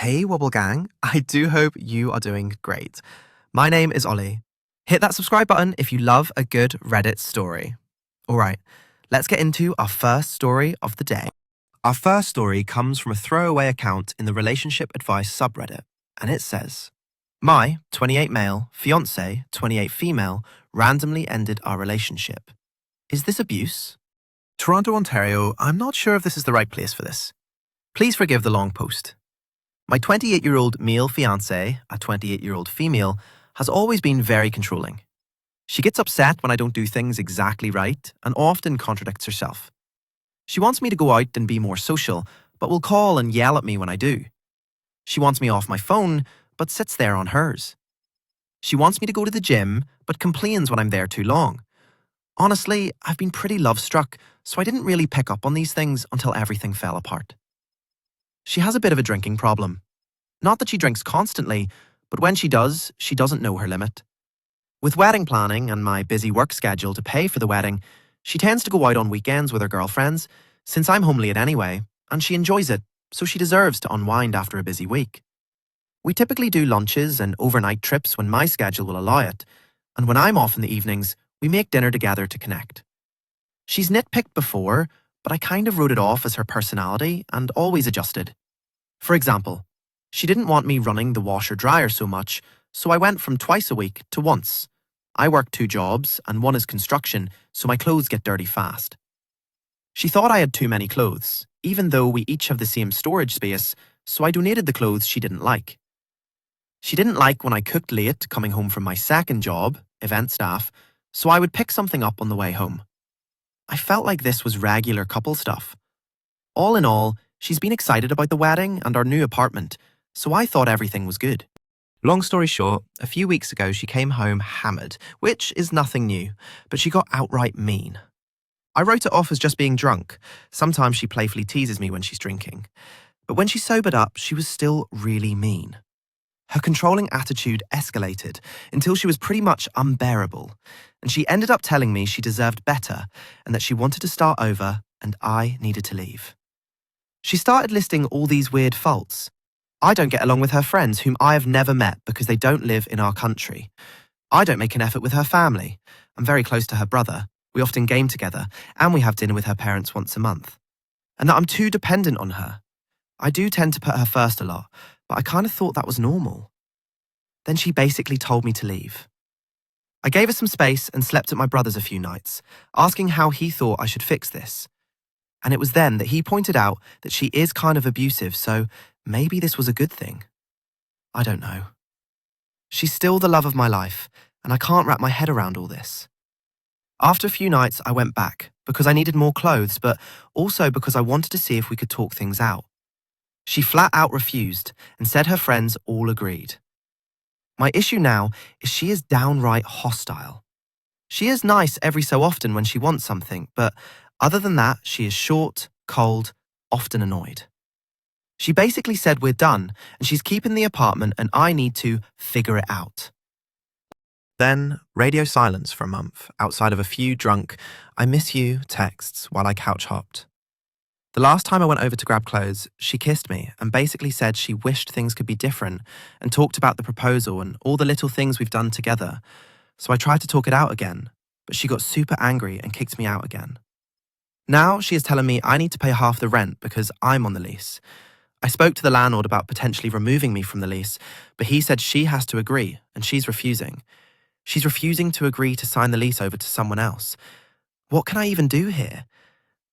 Hey Wobble Gang, I do hope you are doing great. My name is Ollie. Hit that subscribe button if you love a good Reddit story. Alright, let's get into our first story of the day. Our first story comes from a throwaway account in the relationship advice subreddit, and it says, My 28 male, fiancé, 28 female, randomly ended our relationship. Is this abuse? Toronto, Ontario, I'm not sure if this is the right place for this. Please forgive the long post. My 28-year-old male fiancé, a 28-year-old female, has always been very controlling. She gets upset when I don't do things exactly right and often contradicts herself. She wants me to go out and be more social, but will call and yell at me when I do. She wants me off my phone, but sits there on hers. She wants me to go to the gym, but complains when I'm there too long. Honestly, I've been pretty love-struck, so I didn't really pick up on these things until everything fell apart. She has a bit of a drinking problem. Not that she drinks constantly, but when she does, she doesn't know her limit. With wedding planning and my busy work schedule to pay for the wedding, she tends to go out on weekends with her girlfriends, since I'm home late anyway, and she enjoys it, so she deserves to unwind after a busy week. We typically do lunches and overnight trips when my schedule will allow it, and when I'm off in the evenings, we make dinner together to connect. She's nitpicked before, but I kind of wrote it off as her personality and always adjusted. For example, she didn't want me running the washer-dryer so much, so I went from twice a week to once. I work 2 jobs, and one is construction, so my clothes get dirty fast. She thought I had too many clothes, even though we each have the same storage space, so I donated the clothes she didn't like. She didn't like when I cooked late coming home from my second job, event staff, so I would pick something up on the way home. I felt like this was regular couple stuff. All in all, she's been excited about the wedding and our new apartment, so I thought everything was good. Long story short, a few weeks ago she came home hammered, which is nothing new, but she got outright mean. I wrote it off as just being drunk. Sometimes she playfully teases me when she's drinking. But when she sobered up, she was still really mean. Her controlling attitude escalated until she was pretty much unbearable, and she ended up telling me she deserved better and that she wanted to start over and I needed to leave. She started listing all these weird faults. I don't get along with her friends whom I have never met because they don't live in our country. I don't make an effort with her family. I'm very close to her brother. We often game together, and we have dinner with her parents once a month. And that I'm too dependent on her. I do tend to put her first a lot, but I kind of thought that was normal. Then she basically told me to leave. I gave her some space and slept at my brother's a few nights, asking how he thought I should fix this. And it was then that he pointed out that she is kind of abusive, so maybe this was a good thing. I don't know. She's still the love of my life, and I can't wrap my head around all this. After a few nights, I went back because I needed more clothes, but also because I wanted to see if we could talk things out. She flat out refused and said her friends all agreed. My issue now is she is downright hostile. She is nice every so often when she wants something, but other than that, she is short, cold, often annoyed. She basically said we're done and she's keeping the apartment and I need to figure it out. Then, radio silence for a month, outside of a few drunk, I miss you texts while I couch hopped. The last time I went over to grab clothes, she kissed me and basically said she wished things could be different and talked about the proposal and all the little things we've done together. So I tried to talk it out again, but she got super angry and kicked me out again. Now she is telling me I need to pay half the rent because I'm on the lease. I spoke to the landlord about potentially removing me from the lease, but he said she has to agree and she's refusing. She's refusing to agree to sign the lease over to someone else. What can I even do here?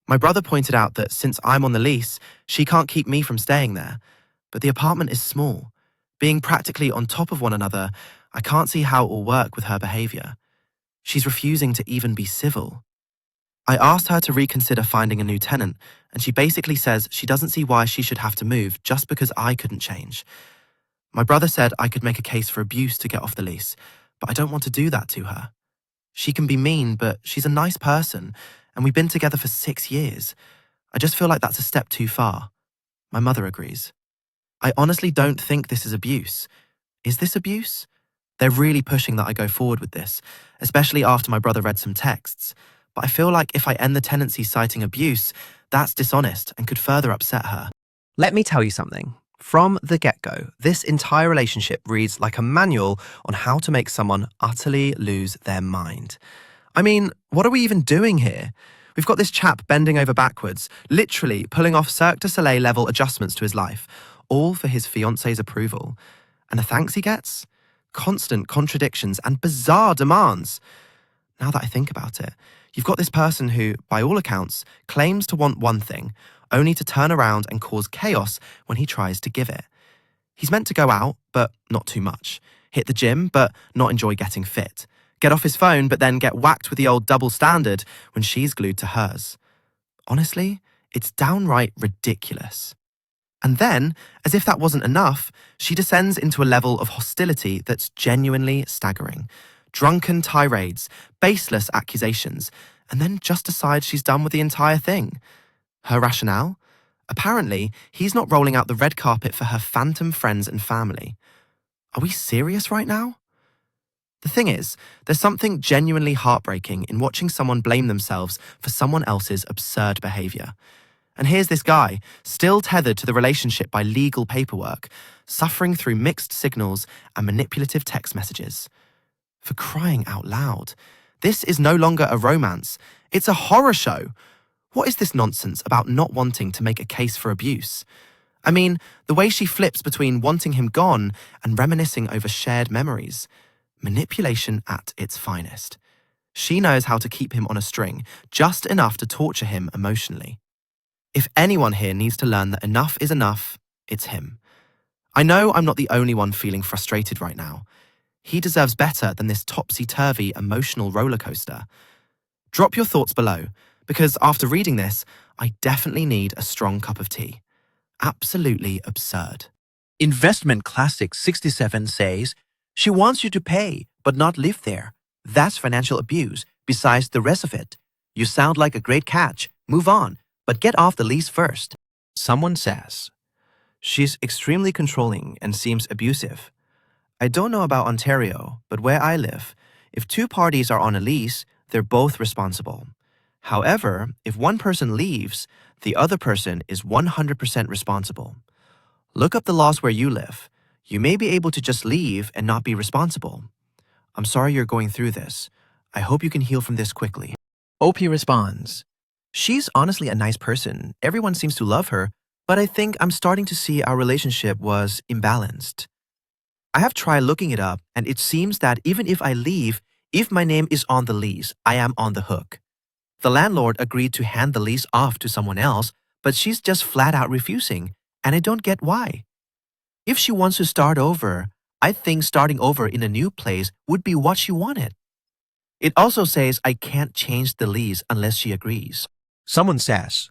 My brother pointed out that since I'm on the lease, she can't keep me from staying there. But the apartment is small. Being practically on top of one another, I can't see how it will work with her behaviour. She's refusing to even be civil. I asked her to reconsider finding a new tenant, and she basically says she doesn't see why she should have to move just because I couldn't change. My brother said I could make a case for abuse to get off the lease, but I don't want to do that to her. She can be mean, but she's a nice person, and we've been together for 6 years. I just feel like that's a step too far. My mother agrees. I honestly don't think this is abuse. Is this abuse? They're really pushing that I go forward with this, especially after my brother read some texts. But I feel like if I end the tenancy citing abuse, that's dishonest and could further upset her. Let me tell you something. From the get-go, this entire relationship reads like a manual on how to make someone utterly lose their mind. I mean, what are we even doing here? We've got this chap bending over backwards, literally pulling off Cirque du Soleil level adjustments to his life, all for his fiancé's approval. And the thanks he gets? Constant contradictions and bizarre demands. Now that I think about it, you've got this person who, by all accounts, claims to want one thing, only to turn around and cause chaos when he tries to give it. He's meant to go out, but not too much. Hit the gym, but not enjoy getting fit. Get off his phone, but then get whacked with the old double standard when she's glued to hers. Honestly, it's downright ridiculous. And then, as if that wasn't enough, she descends into a level of hostility that's genuinely staggering. Drunken tirades, baseless accusations, and then just decides she's done with the entire thing. Her rationale? Apparently, he's not rolling out the red carpet for her phantom friends and family. Are we serious right now? The thing is, there's something genuinely heartbreaking in watching someone blame themselves for someone else's absurd behavior. And here's this guy, still tethered to the relationship by legal paperwork, suffering through mixed signals and manipulative text messages. For crying out loud, this is no longer a romance, it's a horror show. What is this nonsense about not wanting to make a case for abuse? I mean, the way she flips between wanting him gone and reminiscing over shared memories. Manipulation at its finest. She knows how to keep him on a string, just enough to torture him emotionally. If anyone here needs to learn that enough is enough, it's him. I know I'm not the only one feeling frustrated right now. He deserves better than this topsy-turvy emotional roller coaster. Drop your thoughts below, because after reading this, I definitely need a strong cup of tea. Absolutely absurd. Investment Classic 67 says, she wants you to pay, but not live there. That's financial abuse, besides the rest of it. You sound like a great catch. Move on, but get off the lease first. Someone says, she's extremely controlling and seems abusive. I don't know about Ontario, but where I live, if two parties are on a lease, they're both responsible. However, if one person leaves, the other person is 100% responsible. Look up the laws where you live. You may be able to just leave and not be responsible. I'm sorry you're going through this. I hope you can heal from this quickly. OP responds, she's honestly a nice person. Everyone seems to love her, but I think I'm starting to see our relationship was imbalanced. I have tried looking it up, and it seems that even if I leave, if my name is on the lease, I am on the hook. The landlord agreed to hand the lease off to someone else, but she's just flat out refusing, and I don't get why. If she wants to start over, I think starting over in a new place would be what she wanted. It also says I can't change the lease unless she agrees. Someone says,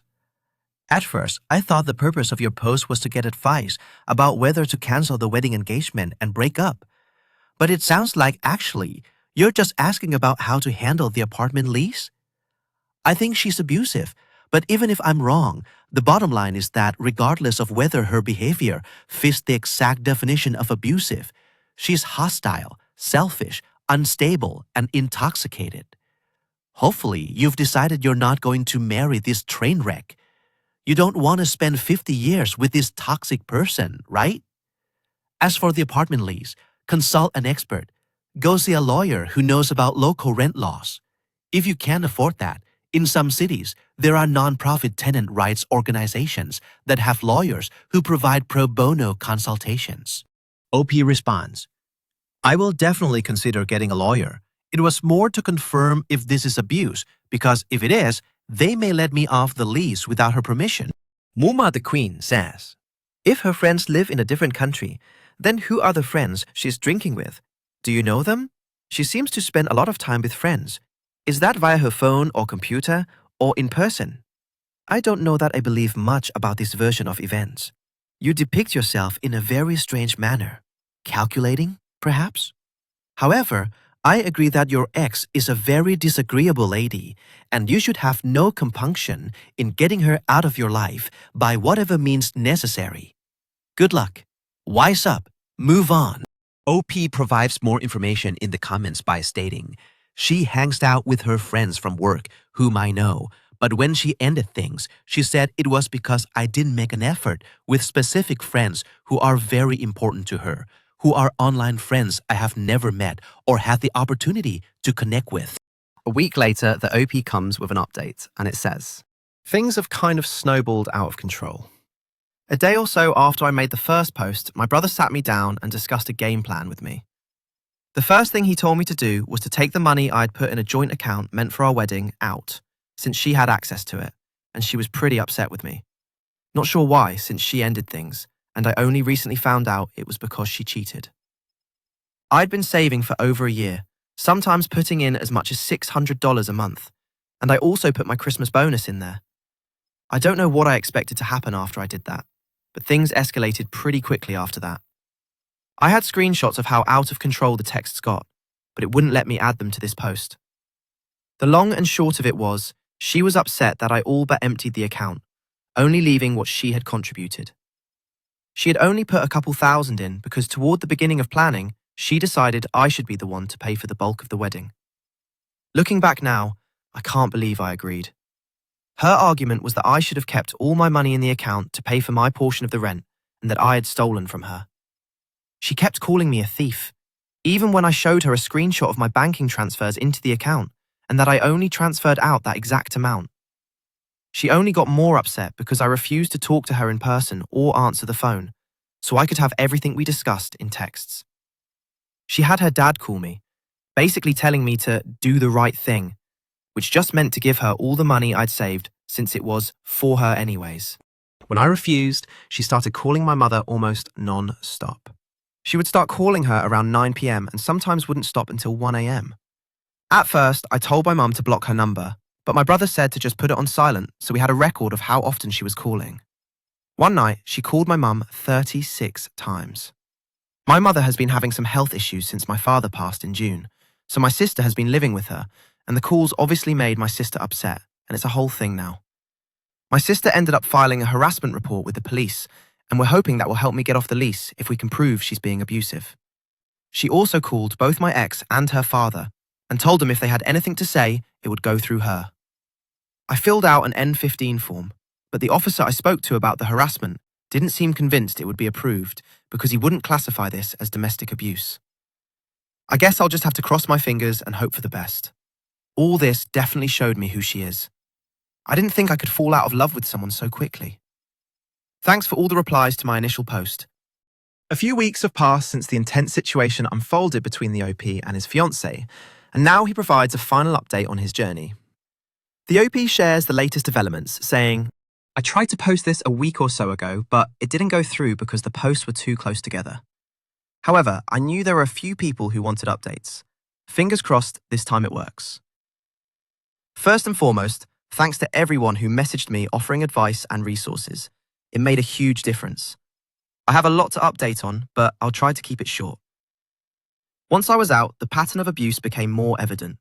at first, I thought the purpose of your post was to get advice about whether to cancel the wedding engagement and break up. But it sounds like actually, you're just asking about how to handle the apartment lease? I think she's abusive, but even if I'm wrong, the bottom line is that regardless of whether her behavior fits the exact definition of abusive, she's hostile, selfish, unstable, and intoxicated. Hopefully, you've decided you're not going to marry this train wreck. You don't want to spend 50 years with this toxic person, right? As for the apartment lease, consult an expert. Go see a lawyer who knows about local rent laws. If you can't afford that, in some cities, there are non-profit tenant rights organizations that have lawyers who provide pro bono consultations. OP responds, I will definitely consider getting a lawyer. It was more to confirm if this is abuse, because if it is, they may let me off the lease without her permission. Muma the Queen says, if her friends live in a different country, then who are the friends she's drinking with? Do you know them? She seems to spend a lot of time with friends. Is that via her phone or computer or in person? I don't know that I believe much about this version of events. You depict yourself in a very strange manner. Calculating, perhaps? However, I agree that your ex is a very disagreeable lady, and you should have no compunction in getting her out of your life by whatever means necessary. Good luck. Wise up. Move on. OP provides more information in the comments by stating, she hangs out with her friends from work, whom I know, But when she ended things, she said it was because I didn't make an effort with specific friends who are very important to her, who are online friends I have never met or had the opportunity to connect with. A week later, the OP comes with an update, and it says, "Things have kind of snowballed out of control. A day or so after I made the first post, my brother sat me down and discussed a game plan with me. The first thing he told me to do was to take the money I'd put in a joint account meant for our wedding out, since she had access to it, and she was pretty upset with me. Not sure why, since she ended things, and I only recently found out it was because she cheated. I'd been saving for over a year, sometimes putting in as much as $600 a month, and I also put my Christmas bonus in there. I don't know what I expected to happen after I did that, but things escalated pretty quickly after that. I had screenshots of how out of control the texts got, but it wouldn't let me add them to this post. The long and short of it was, she was upset that I all but emptied the account, only leaving what she had contributed. She had only put a couple thousand in because toward the beginning of planning, she decided I should be the one to pay for the bulk of the wedding. Looking back now, I can't believe I agreed. Her argument was that I should have kept all my money in the account to pay for my portion of the rent and that I had stolen from her. She kept calling me a thief, even when I showed her a screenshot of my banking transfers into the account and that I only transferred out that exact amount. She only got more upset because I refused to talk to her in person or answer the phone, so I could have everything we discussed in texts. She had her dad call me, basically telling me to do the right thing, which just meant to give her all the money I'd saved since it was for her anyways. When I refused, she started calling my mother almost non-stop. She would start calling her around 9 p.m. and sometimes wouldn't stop until 1 a.m. At first, I told my mum to block her number, but my brother said to just put it on silent so we had a record of how often she was calling. One night, she called my mum 36 times. My mother has been having some health issues since my father passed in June, so my sister has been living with her, and the calls obviously made my sister upset, and it's a whole thing now. My sister ended up filing a harassment report with the police, and we're hoping that will help me get off the lease if we can prove she's being abusive. She also called both my ex and her father and told them if they had anything to say, it would go through her. I filled out an N15 form, but the officer I spoke to about the harassment didn't seem convinced it would be approved because he wouldn't classify this as domestic abuse. I guess I'll just have to cross my fingers and hope for the best. All this definitely showed me who she is. I didn't think I could fall out of love with someone so quickly. Thanks for all the replies to my initial post. A few weeks have passed since the intense situation unfolded between the OP and his fiancée, and now he provides a final update on his journey. The OP shares the latest developments, saying, "I tried to post this a week or so ago, but it didn't go through because the posts were too close together. However, I knew there were a few people who wanted updates. Fingers crossed this time it works. First and foremost, thanks to everyone who messaged me offering advice and resources. It made a huge difference. I have a lot to update on, but I'll try to keep it short. Once I was out, the pattern of abuse became more evident.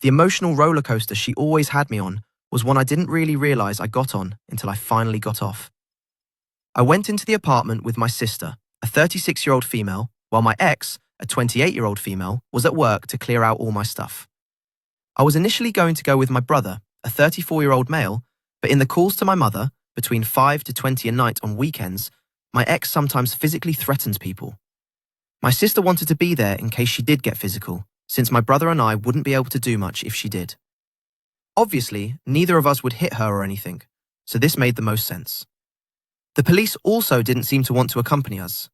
The emotional roller coaster she always had me on was one I didn't really realize I got on until I finally got off. I went into the apartment with my sister, a 36-year-old female, while my ex, a 28-year-old female, was at work to clear out all my stuff. I was initially going to go with my brother, a 34-year-old male, but in the calls to my mother, between 5 to 20 a night on weekends, my ex sometimes physically threatens people. My sister wanted to be there in case she did get physical, since my brother and I wouldn't be able to do much if she did. Obviously, neither of us would hit her or anything, so this made the most sense. The police also didn't seem to want to accompany us.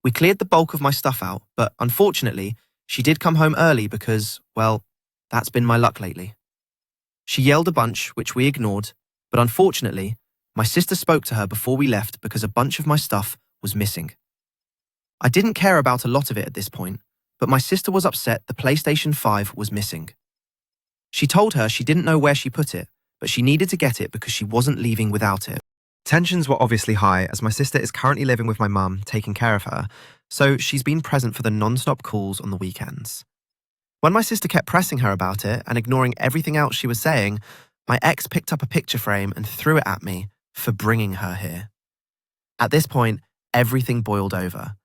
We cleared the bulk of my stuff out, but unfortunately, she did come home early because, well, that's been my luck lately. She yelled a bunch, which we ignored, but unfortunately, my sister spoke to her before we left because a bunch of my stuff was missing. I didn't care about a lot of it at this point, but my sister was upset the PlayStation 5 was missing. She told her she didn't know where she put it, but she needed to get it because she wasn't leaving without it. Tensions were obviously high as my sister is currently living with my mum, taking care of her, so she's been present for the non-stop calls on the weekends. When my sister kept pressing her about it and ignoring everything else she was saying, my ex picked up a picture frame and threw it at me for bringing her here. At this point, everything boiled over.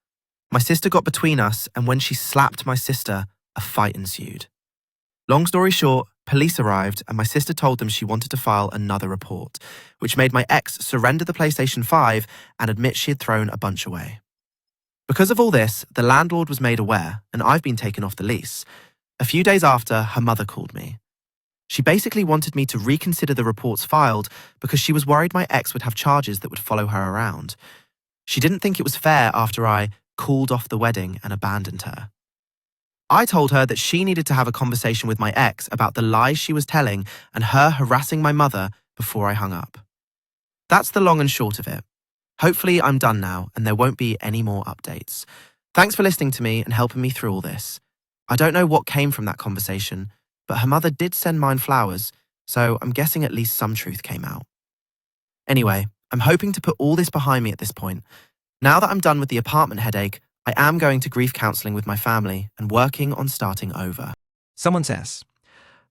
My sister got between us, and when she slapped my sister, a fight ensued. Long story short, police arrived and my sister told them she wanted to file another report, which made my ex surrender the PlayStation 5 and admit she had thrown a bunch away. Because of all this, the landlord was made aware and I've been taken off the lease. A few days after, her mother called me. She basically wanted me to reconsider the reports filed because she was worried my ex would have charges that would follow her around. She didn't think it was fair after I called off the wedding and abandoned her. I told her that she needed to have a conversation with my ex about the lies she was telling and her harassing my mother before I hung up. That's the long and short of it. Hopefully I'm done now and there won't be any more updates. Thanks for listening to me and helping me through all this. I don't know what came from that conversation, but her mother did send mine flowers, so I'm guessing at least some truth came out. Anyway, I'm hoping to put all this behind me at this point. Now that I'm done with the apartment headache, I am going to grief counseling with my family and working on starting over. Someone says,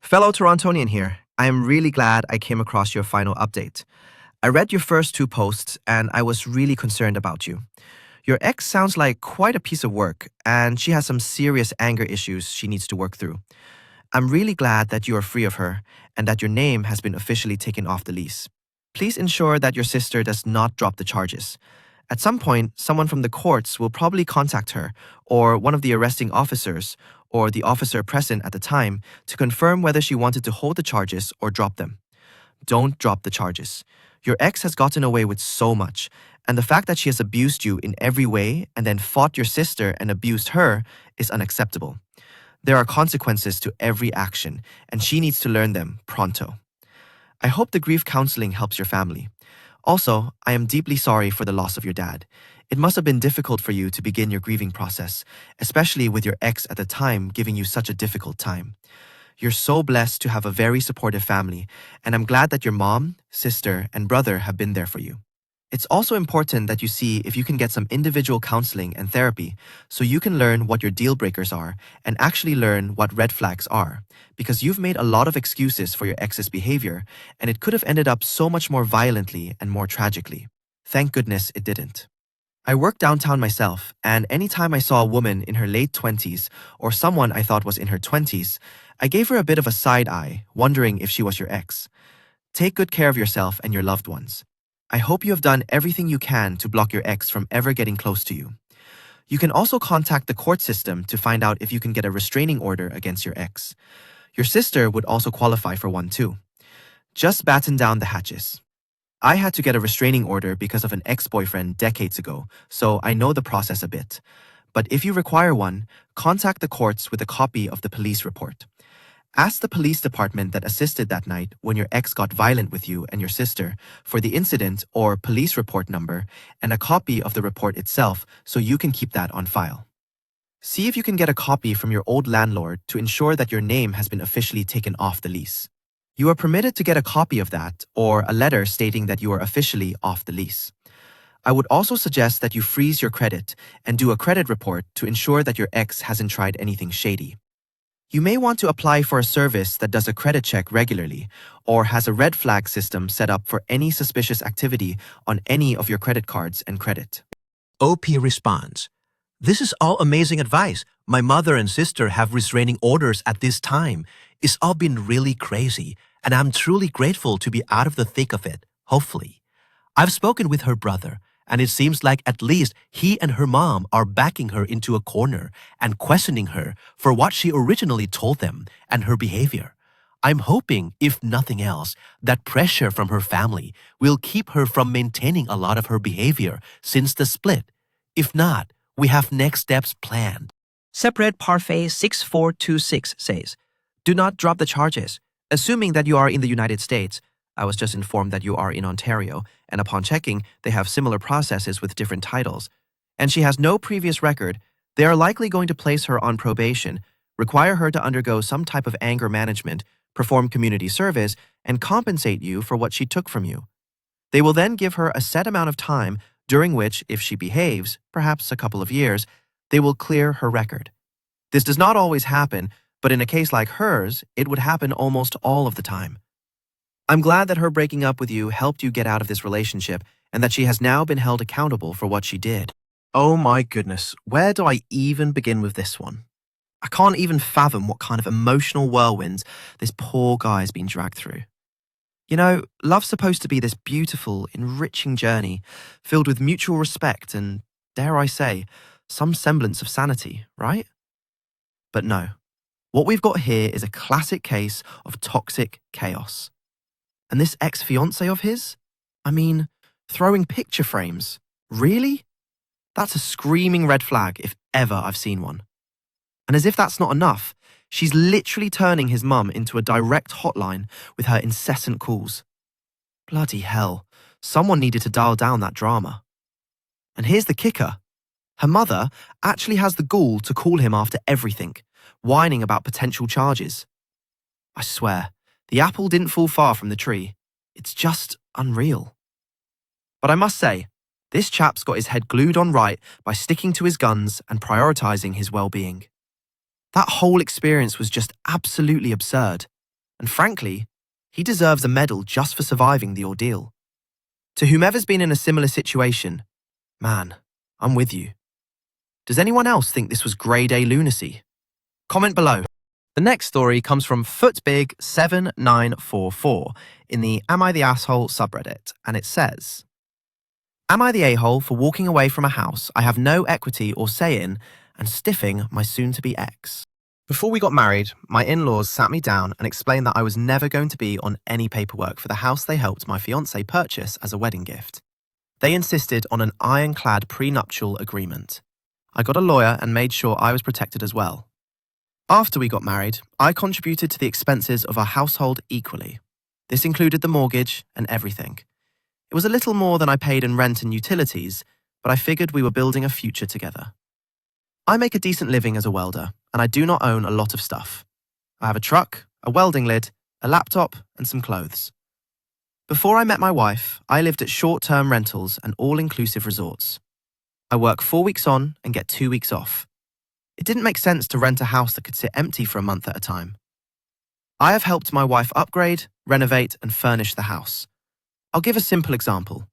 "Fellow Torontonian here, I am really glad I came across your final update. I read your first 2 posts and I was really concerned about you. Your ex sounds like quite a piece of work and she has some serious anger issues she needs to work through. I'm really glad that you are free of her and that your name has been officially taken off the lease. Please ensure that your sister does not drop the charges. At some point, someone from the courts will probably contact her or one of the arresting officers or the officer present at the time to confirm whether she wanted to hold the charges or drop them. Don't drop the charges. Your ex has gotten away with so much, and the fact that she has abused you in every way and then fought your sister and abused her is unacceptable. There are consequences to every action, and she needs to learn them pronto. I hope the grief counseling helps your family. Also, I am deeply sorry for the loss of your dad. It must have been difficult for you to begin your grieving process, especially with your ex at the time giving you such a difficult time. You're so blessed to have a very supportive family, and I'm glad that your mom, sister, and brother have been there for you. It's also important that you see if you can get some individual counseling and therapy so you can learn what your deal breakers are and actually learn what red flags are, because you've made a lot of excuses for your ex's behavior and it could have ended up so much more violently and more tragically. Thank goodness it didn't. I work downtown myself, and anytime I saw a woman in her late 20s or someone I thought was in her 20s, I gave her a bit of a side eye, wondering if she was your ex. Take good care of yourself and your loved ones. I hope you have done everything you can to block your ex from ever getting close to you. You can also contact the court system to find out if you can get a restraining order against your ex. Your sister would also qualify for one too. Just batten down the hatches. I had to get a restraining order because of an ex-boyfriend decades ago, so I know the process a bit. But if you require one, contact the courts with a copy of the police report. Ask the police department that assisted that night when your ex got violent with you and your sister for the incident or police report number and a copy of the report itself so you can keep that on file. See if you can get a copy from your old landlord to ensure that your name has been officially taken off the lease. You are permitted to get a copy of that or a letter stating that you are officially off the lease. I would also suggest that you freeze your credit and do a credit report to ensure that your ex hasn't tried anything shady. You may want to apply for a service that does a credit check regularly or has a red flag system set up for any suspicious activity on any of your credit cards and credit. OP responds, "This is all amazing advice. My mother and sister have restraining orders at this time. It's all been really crazy, and I'm truly grateful to be out of the thick of it, hopefully. I've spoken with her brother, and it seems like at least he and her mom are backing her into a corner and questioning her for what she originally told them and her behavior. I'm hoping, if nothing else, that pressure from her family will keep her from maintaining a lot of her behavior since the split. If not, we have next steps planned." Separate Parfait 6426 says, "Do not drop the charges. Assuming that you are in the United States, I was just informed that you are in Ontario, and upon checking, they have similar processes with different titles. And she has no previous record. They are likely going to place her on probation, require her to undergo some type of anger management, perform community service, and compensate you for what she took from you. They will then give her a set amount of time during which, if she behaves, perhaps a couple of years, they will clear her record. This does not always happen, but in a case like hers, it would happen almost all of the time. I'm glad that her breaking up with you helped you get out of this relationship and that she has now been held accountable for what she did." Oh my goodness, where do I even begin with this one? I can't even fathom what kind of emotional whirlwind this poor guy has been dragged through. You know, love's supposed to be this beautiful, enriching journey filled with mutual respect and, dare I say, some semblance of sanity, right? But no. What we've got here is a classic case of toxic chaos. And this ex-fiancé of his? I mean, throwing picture frames. Really? That's a screaming red flag if ever I've seen one. And as if that's not enough, she's literally turning his mum into a direct hotline with her incessant calls. Bloody hell, someone needed to dial down that drama. And here's the kicker. Her mother actually has the gall to call him after everything, whining about potential charges. I swear, the apple didn't fall far from the tree. It's just unreal. But I must say, this chap's got his head glued on right by sticking to his guns and prioritising his well-being. That whole experience was just absolutely absurd. And frankly, he deserves a medal just for surviving the ordeal. To whomever's been in a similar situation, man, I'm with you. Does anyone else think this was grade A lunacy? Comment below. The next story comes from footbig7944 in the Am I the Asshole subreddit, and it says, Am I the a-hole for walking away from a house I have no equity or say in and stiffing my soon-to-be ex? Before we got married, my in-laws sat me down and explained that I was never going to be on any paperwork for the house they helped my fiancé purchase as a wedding gift. They insisted on an ironclad prenuptial agreement. I got a lawyer and made sure I was protected as well. After we got married, I contributed to the expenses of our household equally. This included the mortgage and everything. It was a little more than I paid in rent and utilities, but I figured we were building a future together. I make a decent living as a welder, and I do not own a lot of stuff. I have a truck, a welding lid, a laptop, and some clothes. Before I met my wife, I lived at short-term rentals and all-inclusive resorts. I work 4 weeks on and get 2 weeks off. It didn't make sense to rent a house that could sit empty for a month at a time. I have helped my wife upgrade, renovate, and furnish the house. I'll give a simple example.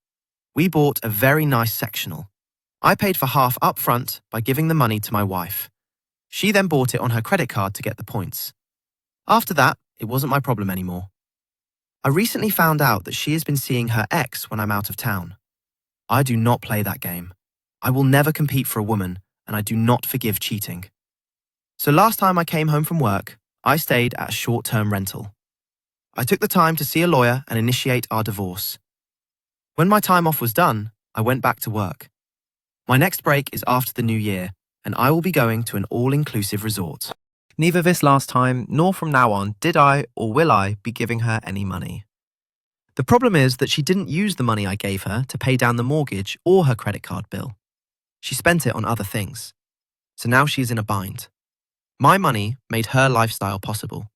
We bought a very nice sectional. I paid for half up front by giving the money to my wife. She then bought it on her credit card to get the points. After that, it wasn't my problem anymore. I recently found out that she has been seeing her ex when I'm out of town. I do not play that game. I will never compete for a woman, and I do not forgive cheating. So last time I came home from work, I stayed at a short-term rental. I took the time to see a lawyer and initiate our divorce. When my time off was done, I went back to work. My next break is after the new year, and I will be going to an all-inclusive resort. Neither this last time nor from now on did I or will I be giving her any money. The problem is that she didn't use the money I gave her to pay down the mortgage or her credit card bill. She spent it on other things. So now she is in a bind. My money made her lifestyle possible.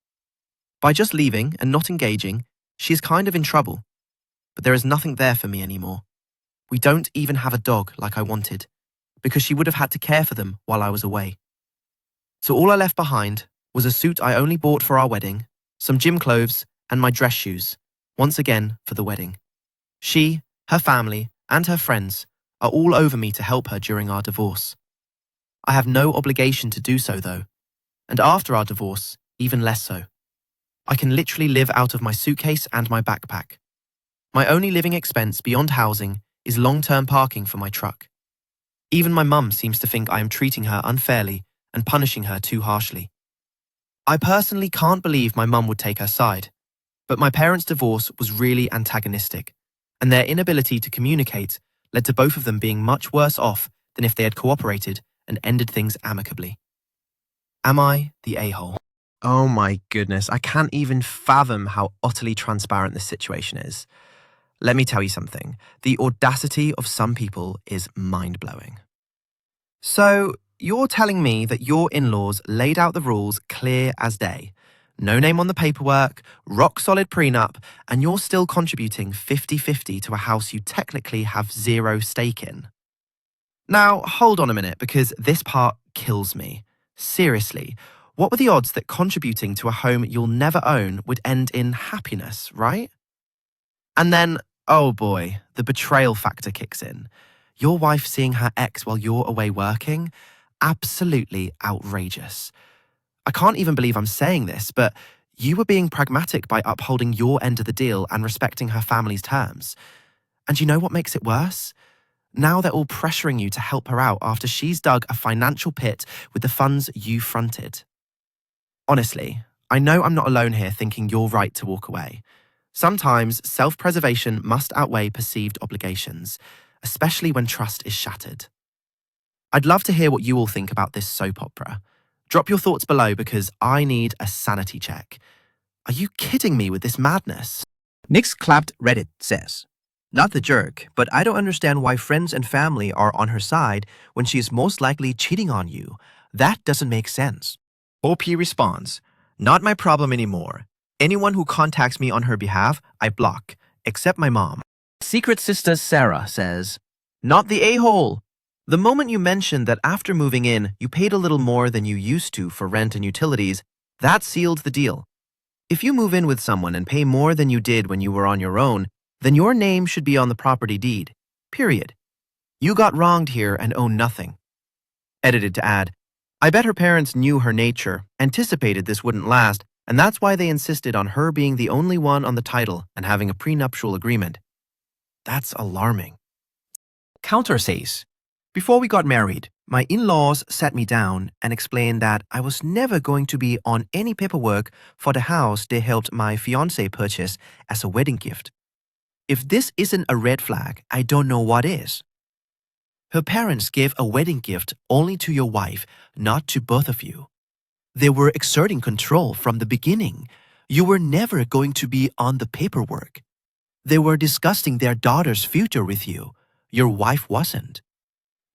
By just leaving and not engaging, she is kind of in trouble. But there is nothing there for me anymore. We don't even have a dog like I wanted, because she would have had to care for them while I was away. So all I left behind was a suit I only bought for our wedding, some gym clothes, and my dress shoes, once again for the wedding. She, her family, and her friends are all over me to help her during our divorce. I have no obligation to do so though, and after our divorce, even less so. I can literally live out of my suitcase and my backpack. My only living expense beyond housing is long-term parking for my truck. Even my mum seems to think I am treating her unfairly and punishing her too harshly. I personally can't believe my mum would take her side, but my parents' divorce was really antagonistic, and their inability to communicate led to both of them being much worse off than if they had cooperated and ended things amicably. Am I the a-hole? Oh my goodness, I can't even fathom how utterly transparent this situation is. Let me tell you something. The audacity of some people is mind-blowing. So, you're telling me that your in-laws laid out the rules clear as day. No name on the paperwork, rock-solid prenup, and you're still contributing 50-50 to a house you technically have zero stake in. Now, hold on a minute, because this part kills me. Seriously, what were the odds that contributing to a home you'll never own would end in happiness, right? And then, oh boy, the betrayal factor kicks in. Your wife seeing her ex while you're away working? Absolutely outrageous. I can't even believe I'm saying this, but you were being pragmatic by upholding your end of the deal and respecting her family's terms. And you know what makes it worse? Now they're all pressuring you to help her out after she's dug a financial pit with the funds you fronted. Honestly, I know I'm not alone here thinking you're right to walk away. Sometimes self-preservation must outweigh perceived obligations, especially when trust is shattered. I'd love to hear what you all think about this soap opera. Drop your thoughts below because I need a sanity check. Are you kidding me with this madness? Nick's Clapped Reddit says, "Not the jerk, but I don't understand why friends and family are on her side when she is most likely cheating on you. That doesn't make sense." OP responds, "Not my problem anymore. Anyone who contacts me on her behalf, I block, except my mom." Secret Sister Sarah says, "Not the a-hole. The moment you mentioned that after moving in, you paid a little more than you used to for rent and utilities, that sealed the deal. If you move in with someone and pay more than you did when you were on your own, then your name should be on the property deed. Period. You got wronged here and own nothing." Edited to add, "I bet her parents knew her nature, anticipated this wouldn't last, and that's why they insisted on her being the only one on the title and having a prenuptial agreement. That's alarming." Counter says, "Before we got married, my in-laws sat me down and explained that I was never going to be on any paperwork for the house they helped my fiancé purchase as a wedding gift. If this isn't a red flag, I don't know what is. Her parents gave a wedding gift only to your wife, not to both of you. They were exerting control from the beginning. You were never going to be on the paperwork. They were discussing their daughter's future with you. Your wife wasn't.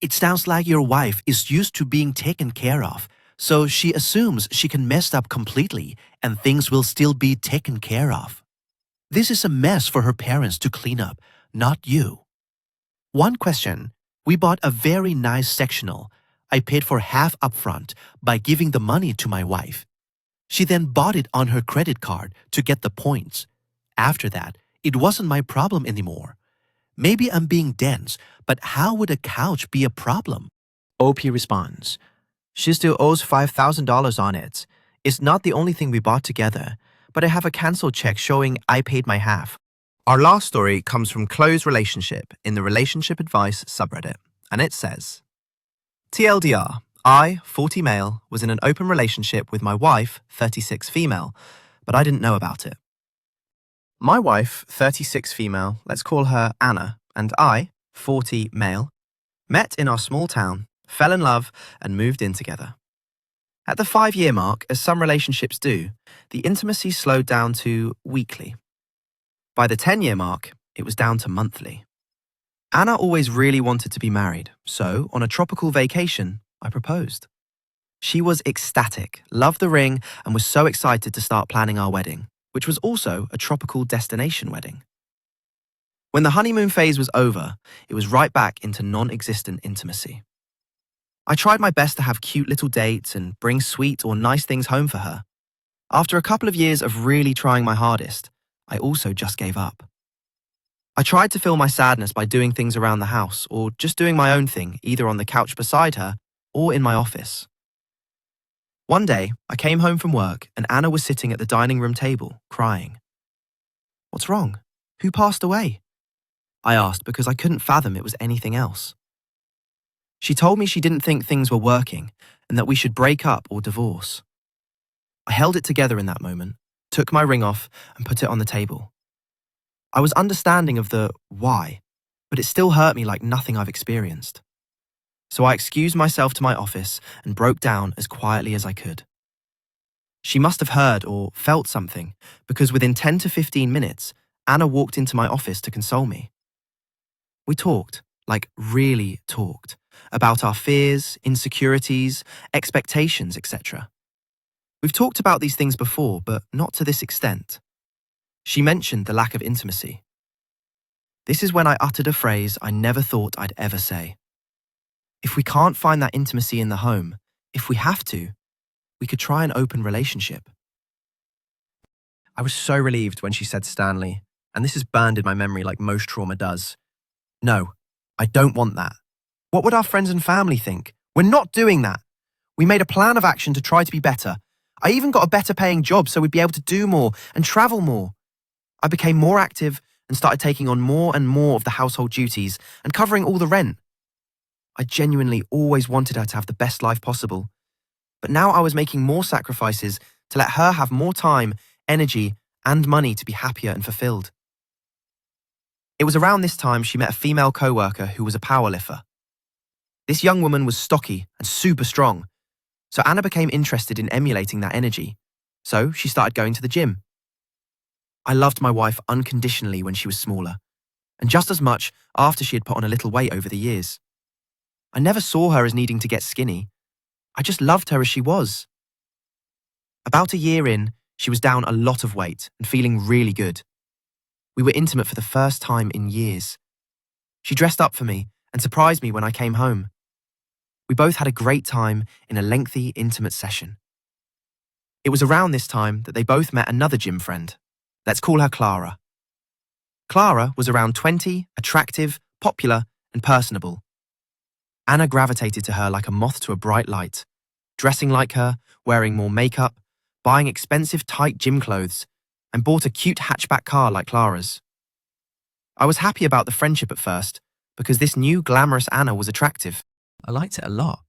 It sounds like your wife is used to being taken care of, so she assumes she can mess up completely and things will still be taken care of. This is a mess for her parents to clean up, not you. One question, we bought a very nice sectional. I paid for half upfront by giving the money to my wife. She then bought it on her credit card to get the points. After that, it wasn't my problem anymore. Maybe I'm being dense, but how would a couch be a problem?" OP responds, "She still owes $5,000 on it. It's not the only thing we bought together, but I have a cancel check showing I paid my half." Our last story comes from Chloe's relationship in the Relationship Advice subreddit, and it says, "TLDR, I, 40 male, was in an open relationship with my wife, 36 female, but I didn't know about it. My wife, 36 female, let's call her Anna, and I, 40 male, met in our small town, fell in love, and moved in together. At the 5-year mark, as some relationships do, the intimacy slowed down to weekly. By the 10-year mark, it was down to monthly. Anna always really wanted to be married, so on a tropical vacation, I proposed. She was ecstatic, loved the ring, and was so excited to start planning our wedding, which was also a tropical destination wedding. When the honeymoon phase was over, it was right back into non-existent intimacy. I tried my best to have cute little dates and bring sweet or nice things home for her. After a couple of years of really trying my hardest, I also just gave up. I tried to fill my sadness by doing things around the house or just doing my own thing, either on the couch beside her or in my office. One day, I came home from work and Anna was sitting at the dining room table, crying. What's wrong? Who passed away? I asked because I couldn't fathom it was anything else. She told me she didn't think things were working and that we should break up or divorce. I held it together in that moment, took my ring off and put it on the table. I was understanding of the why, but it still hurt me like nothing I've experienced. So I excused myself to my office and broke down as quietly as I could. She must have heard or felt something because within 10 to 15 minutes, Anna walked into my office to console me. We talked, like really talked, about our fears, insecurities, expectations, etc. We've talked about these things before, but not to this extent. She mentioned the lack of intimacy. This is when I uttered a phrase I never thought I'd ever say. If we can't find that intimacy in the home, if we have to, we could try an open relationship. I was so relieved when she said Stanley, and this is burned in my memory like most trauma does. No, I don't want that. What would our friends and family think? We're not doing that. We made a plan of action to try to be better, I even got a better paying job so we'd be able to do more and travel more. I became more active and started taking on more and more of the household duties and covering all the rent. I genuinely always wanted her to have the best life possible. But now I was making more sacrifices to let her have more time, energy, and money to be happier and fulfilled. It was around this time she met a female co-worker who was a powerlifter. This young woman was stocky and super strong, so Anna became interested in emulating that energy. So she started going to the gym. I loved my wife unconditionally when she was smaller, and just as much after she had put on a little weight over the years. I never saw her as needing to get skinny. I just loved her as she was. About a year in, she was down a lot of weight and feeling really good. We were intimate for the first time in years. She dressed up for me and surprised me when I came home. We both had a great time in a lengthy, intimate session. It was around this time that they both met another gym friend. Let's call her Clara. Clara was around 20, attractive, popular, and personable. Anna gravitated to her like a moth to a bright light, dressing like her, wearing more makeup, buying expensive tight gym clothes, and bought a cute hatchback car like Clara's. I was happy about the friendship at first because this new glamorous Anna was attractive. I liked it a lot.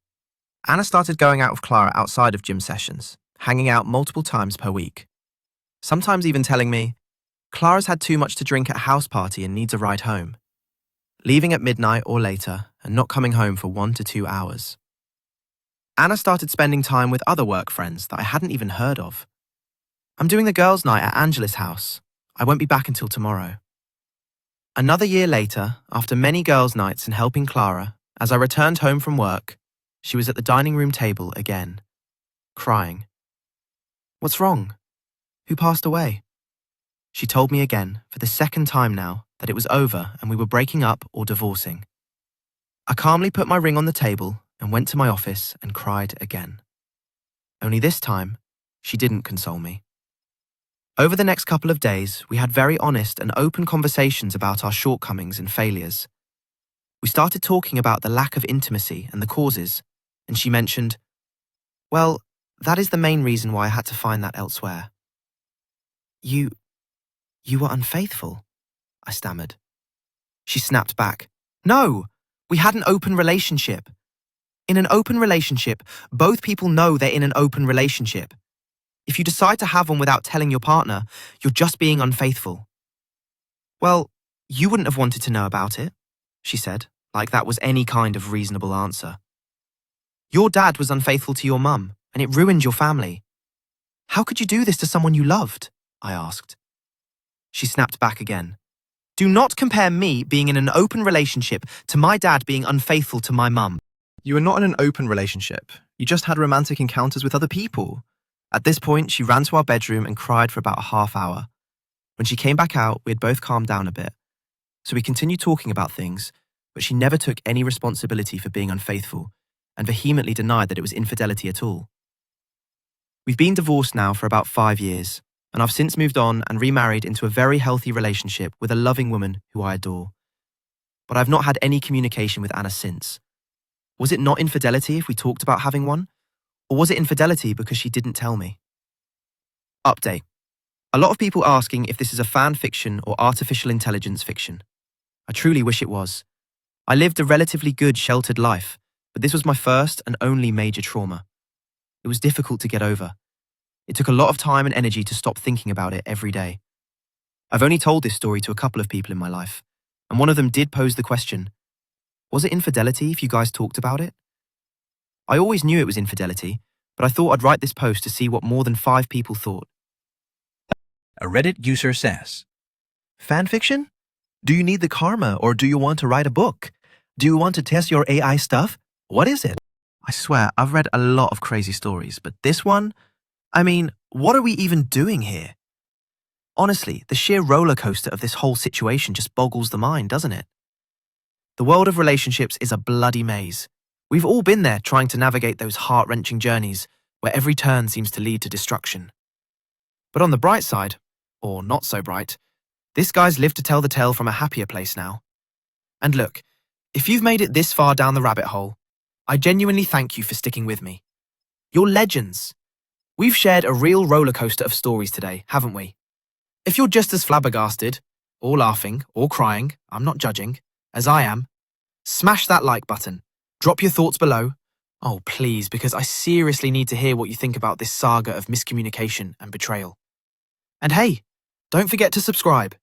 Anna started going out with Clara outside of gym sessions, hanging out multiple times per week. Sometimes even telling me, Clara's had too much to drink at a house party and needs a ride home. Leaving at midnight or later and not coming home for 1 to 2 hours. Anna started spending time with other work friends that I hadn't even heard of. I'm doing the girls' night at Angela's house. I won't be back until tomorrow. Another year later, after many girls' nights and helping Clara, as I returned home from work, she was at the dining room table again, crying. What's wrong? Who passed away? She told me again, for the second time now, that it was over and we were breaking up or divorcing. I calmly put my ring on the table and went to my office and cried again. Only this time, she didn't console me. Over the next couple of days, we had very honest and open conversations about our shortcomings and failures. We started talking about the lack of intimacy and the causes, and she mentioned, well, that is the main reason why I had to find that elsewhere. You were unfaithful, I stammered. She snapped back. No, we had an open relationship. In an open relationship, both people know they're in an open relationship. If you decide to have one without telling your partner, you're just being unfaithful. Well, you wouldn't have wanted to know about it, she said, like that was any kind of reasonable answer. Your dad was unfaithful to your mum, and it ruined your family. How could you do this to someone you loved? I asked. She snapped back again. Do not compare me being in an open relationship to my dad being unfaithful to my mum. You were not in an open relationship. You just had romantic encounters with other people. At this point, she ran to our bedroom and cried for about a half hour. When she came back out, we had both calmed down a bit. So we continued talking about things, but she never took any responsibility for being unfaithful and vehemently denied that it was infidelity at all. We've been divorced now for about 5 years, and I've since moved on and remarried into a very healthy relationship with a loving woman who I adore. But I've not had any communication with Anna since. Was it not infidelity if we talked about having one? Or was it infidelity because she didn't tell me? Update. A lot of people asking if this is a fan fiction or artificial intelligence fiction. I truly wish it was. I lived a relatively good, sheltered life, but this was my first and only major trauma. It was difficult to get over. It took a lot of time and energy to stop thinking about it every day. I've only told this story to a couple of people in my life, and one of them did pose the question, was it infidelity if you guys talked about it? I always knew it was infidelity, but I thought I'd write this post to see what more than 5 people thought. A Reddit user says, Fan fiction? Do you need the karma or do you want to write a book? Do you want to test your AI stuff? What is it? I swear, I've read a lot of crazy stories, but this one? I mean, what are we even doing here? Honestly, the sheer roller coaster of this whole situation just boggles the mind, doesn't it? The world of relationships is a bloody maze. We've all been there trying to navigate those heart-wrenching journeys where every turn seems to lead to destruction. But on the bright side, or not so bright, this guy's lived to tell the tale from a happier place now. And look, if you've made it this far down the rabbit hole, I genuinely thank you for sticking with me. You're legends. We've shared a real rollercoaster of stories today, haven't we? If you're just as flabbergasted, or laughing, or crying, I'm not judging, as I am, smash that like button. Drop your thoughts below. Oh, please, because I seriously need to hear what you think about this saga of miscommunication and betrayal. And hey, don't forget to subscribe.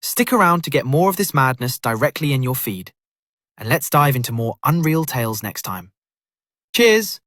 Stick around to get more of this madness directly in your feed. And let's dive into more unreal tales next time. Cheers!